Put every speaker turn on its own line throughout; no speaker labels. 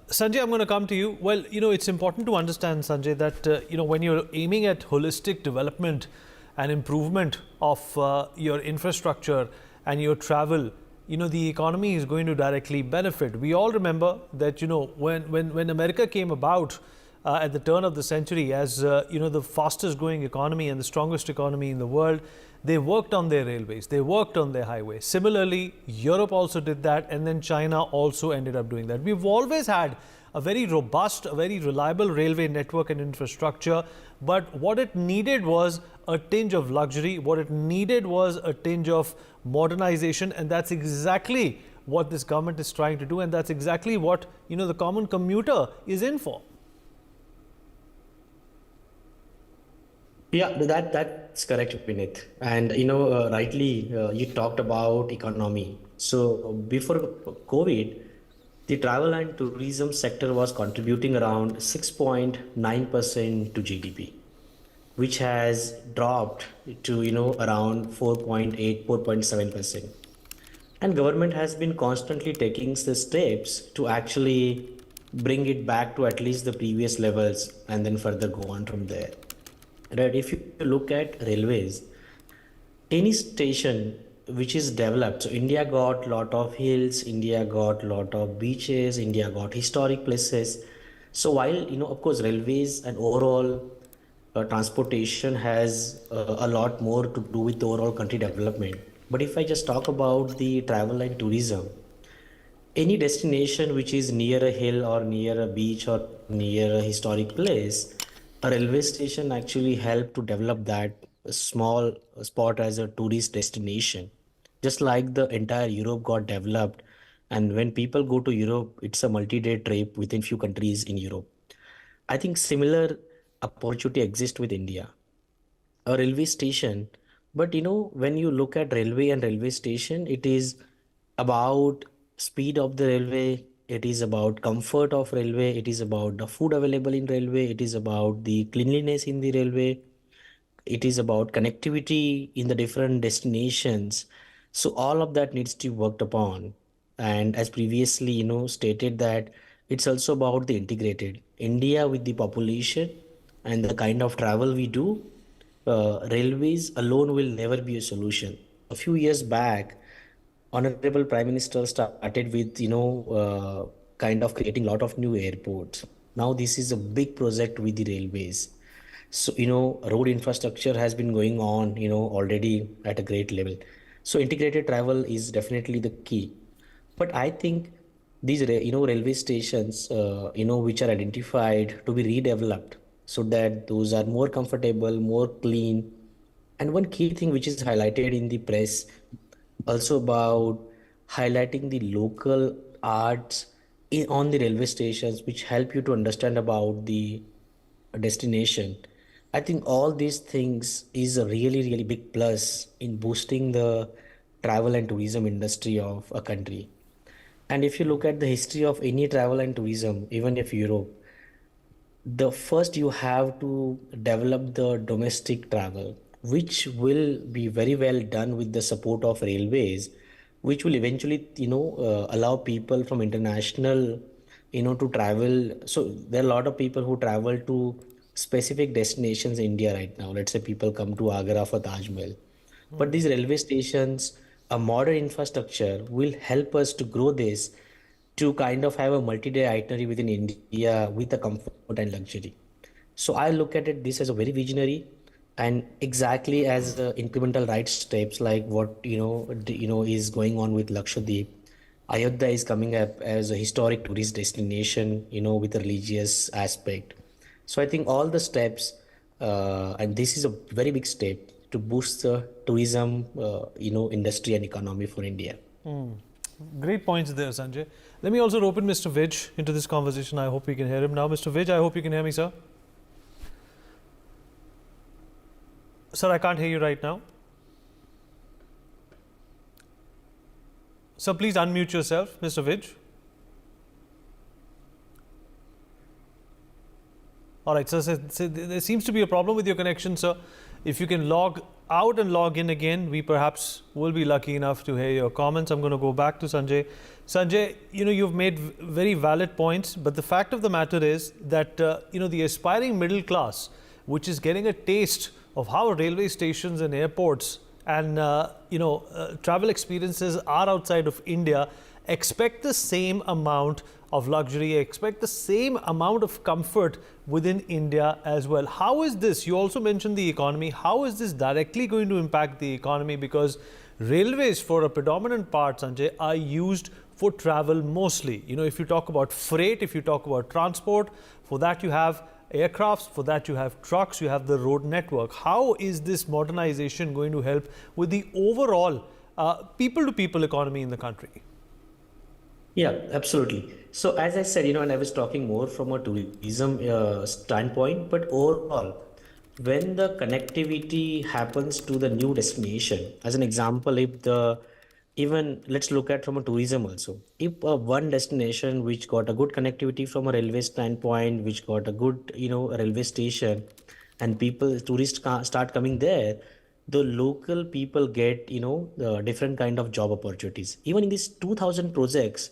Sanjay, I'm going to come to you. Well, it's important to understand, Sanjay, that, when you're aiming at holistic development and improvement of your infrastructure and your travel, the economy is going to directly benefit. We all remember that, when America came about at the turn of the century as, the fastest growing economy and the strongest economy in the world, they worked on their railways, they worked on their highways. Similarly, Europe also did that, and then China also ended up doing that. We've always had a very robust, a very reliable railway network and infrastructure, but what it needed was a tinge of luxury, what it needed was a tinge of modernization, and that's exactly what this government is trying to do, and that's exactly what, the common commuter is in for.
Yeah, that's correct, Vinith. And rightly, you talked about economy. So before COVID, the travel and tourism sector was contributing around 6.9% to GDP, which has dropped to around 4.8, 4.7%. And government has been constantly taking the steps to actually bring it back to at least the previous levels and then further go on from there. Right, if you look at railways, any station which is developed, so India got lot of hills, India got lot of beaches, India got historic places. So while of course railways and overall transportation has a lot more to do with the overall country development, but if I just talk about the travel and tourism, any destination which is near a hill or near a beach or near a historic place, a railway station actually help to develop that small spot as a tourist destination. Just like the entire Europe got developed, and when people go to Europe, it's a multi-day trip within few countries in Europe. I think similar opportunity exists with India, a railway station. But when you look at railway and railway station, it is about speed of the railway, it is about comfort of railway, it is about the food available in railway, it is about the cleanliness in the railway, it is about connectivity in the different destinations. So all of that needs to be worked upon. And as previously stated, that it's also about the integrated India with the population and the kind of travel we do. Railways alone will never be a solution. A few years back, honorable prime minister started with kind of creating a lot of new airports. Now this is a big project with the railways. So road infrastructure has been going on already at a great level. So integrated travel is definitely the key. But I think these railway stations which are identified to be redeveloped, so that those are more comfortable, more clean. And one key thing which is highlighted in the press also about highlighting the local arts on the railway stations, which help you to understand about the destination. I think all these things is a really, really big plus in boosting the travel and tourism industry of a country. And if you look at the history of any travel and tourism, even if Europe, the first you have to develop the domestic travel, which will be very well done with the support of railways, which will eventually allow people from international to travel. So there are a lot of people who travel to specific destinations in India right now. Let's say people come to Agra for Taj Mahal, but these railway stations, a modern infrastructure will help us to grow this to kind of have a multi-day itinerary within India with a comfort and luxury. So I look at it this as a very visionary and exactly as incremental right steps, like what is going on with Lakshadweep. Ayodhya is coming up as a historic tourist destination, with a religious aspect. So I think all the steps, and this is a very big step to boost the tourism, industry and economy for India.
Great points there, Sanjay. Let me also rope in Mr. Vij into this conversation. I hope we can hear him now. Mr. Vij, I hope you can hear me, sir. Sir, I can't hear you right now. Sir, please unmute yourself, Mr. Vij. All right, sir, there seems to be a problem with your connection, sir. If you can log out and log in again. We perhaps will be lucky enough to hear your comments. I'm going to go back to Sanjay. Sanjay, you've made very valid points, but the fact of the matter is that, the aspiring middle class, which is getting a taste of how railway stations and airports and, travel experiences are outside of India, expect the same amount of luxury, expect the same amount of comfort within India as well. How is this? You also mentioned the economy. How is this directly going to impact the economy? Because railways, for a predominant part, Sanjay, are used for travel mostly. If you talk about freight, if you talk about transport, for that you have aircrafts, for that you have trucks, you have the road network. How is this modernization going to help with the overall people-to-people economy in the country?
Yeah, absolutely. So as I said, and I was talking more from a tourism standpoint, but overall, when the connectivity happens to the new destination, as an example, if the even let's look at from a tourism also, if one destination which got a good connectivity from a railway standpoint, which got a good, railway station, and tourists start coming there, the local people get, different kind of job opportunities. Even in these 2000 projects,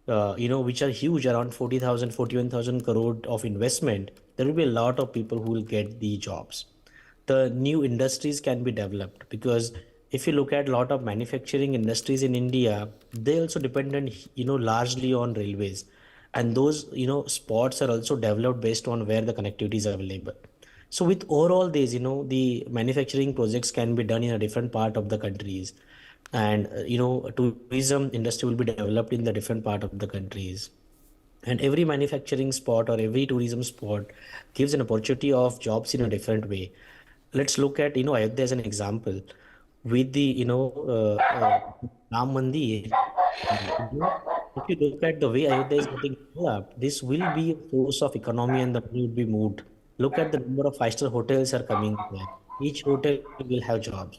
which are huge, around 40,000, 41,000 crore of investment, there will be a lot of people who will get the jobs. The new industries can be developed because if you look at a lot of manufacturing industries in India, they also dependent, largely on railways. And those, spots are also developed based on where the connectivity is available. So with overall this, the manufacturing projects can be done in a different part of the countries, and tourism industry will be developed in the different part of the countries, and every manufacturing spot or every tourism spot gives an opportunity of jobs in a different way. Let's look at Ayodhya as an example. With the Ram Mandir, if you look at the way Ayodhya is getting developed, this will be a source of economy and the money will be moved. Look at the number of five-star hotels are coming there. Each hotel will have jobs.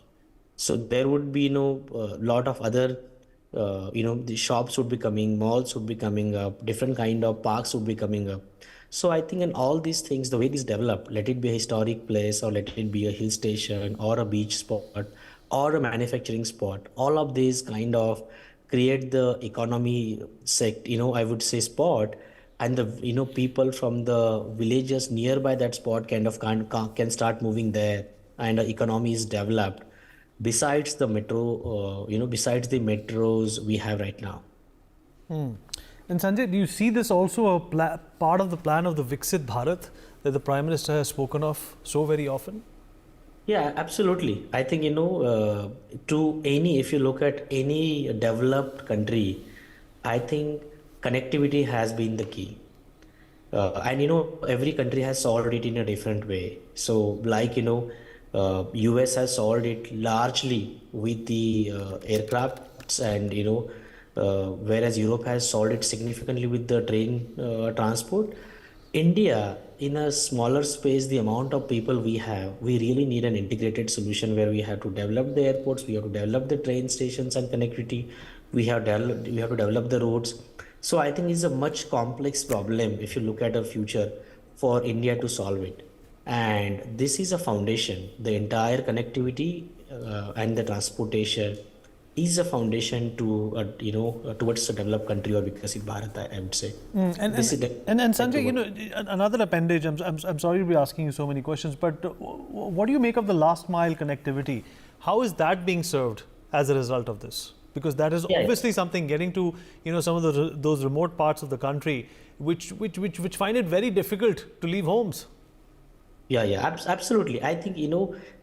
So there would be lot of other the shops would be coming, malls would be coming up, different kind of parks would be coming up. So I think in all these things, the way this develop, let it be a historic place or let it be a hill station or a beach spot or a manufacturing spot, all of these kind of create the economy sect, I would say spot, and the people from the villages nearby that spot kind of can start moving there, and the economy is developed besides the besides the metros we have right now.
And Sanjay, do you see this also a part of the plan of the Viksit Bharat that the Prime Minister has spoken of so very often?
Yeah, absolutely. I think, if you look at any developed country, I think connectivity has been the key. And every country has solved it in a different way. So like US has solved it largely with the aircrafts, and whereas Europe has solved it significantly with the train transport. India, in a smaller space, the amount of people we really need an integrated solution where we have to develop the airports, we have to develop the train stations and connectivity, we have to develop the roads. So I think it's a much complex problem if you look at a future for India to solve it. And this is a foundation. The entire connectivity and the transportation is a foundation to towards a developed country or Vikasit Bharat, I would say.
And Sanjay, another appendage. I'm sorry to be asking you so many questions, but what do you make of the last mile connectivity? How is that being served as a result of this? Because that is obviously something getting to some of those remote parts of the country, which find it very difficult to leave homes.
Yeah, absolutely. I think,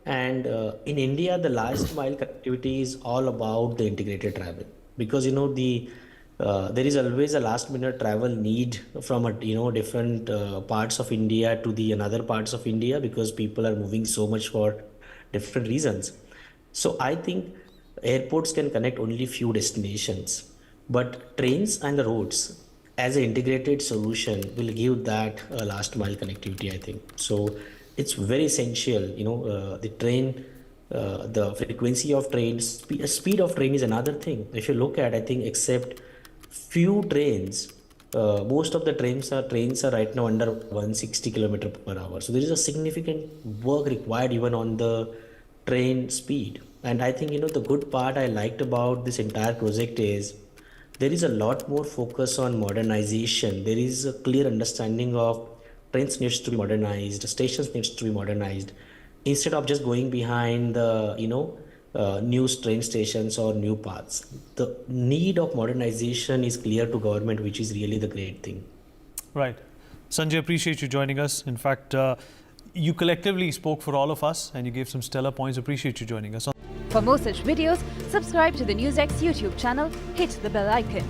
and in India, the last mile connectivity is all about the integrated travel, because, there is always a last minute travel need from different parts of India to the another parts of India, because people are moving so much for different reasons. So I think airports can connect only few destinations, but trains and the roads as an integrated solution will give that last mile connectivity, I think. So it's very essential, the train, the frequency of trains, speed of train is another thing. If you look at, I think, except few trains, most of the trains are right now under 160 kilometer per hour. So there is a significant work required even on the train speed. And I think, the good part I liked about this entire project is there is a lot more focus on modernization. There is a clear understanding of trains needs to be modernized, stations needs to be modernized, instead of just going behind the, new train stations or new paths. The need of modernization is clear to government, which is really the great thing.
Right. Sanjay, appreciate you joining us. In fact, you collectively spoke for all of us and you gave some stellar points. Appreciate you joining us.
For more such videos, subscribe to the NewsX YouTube channel, hit the bell icon.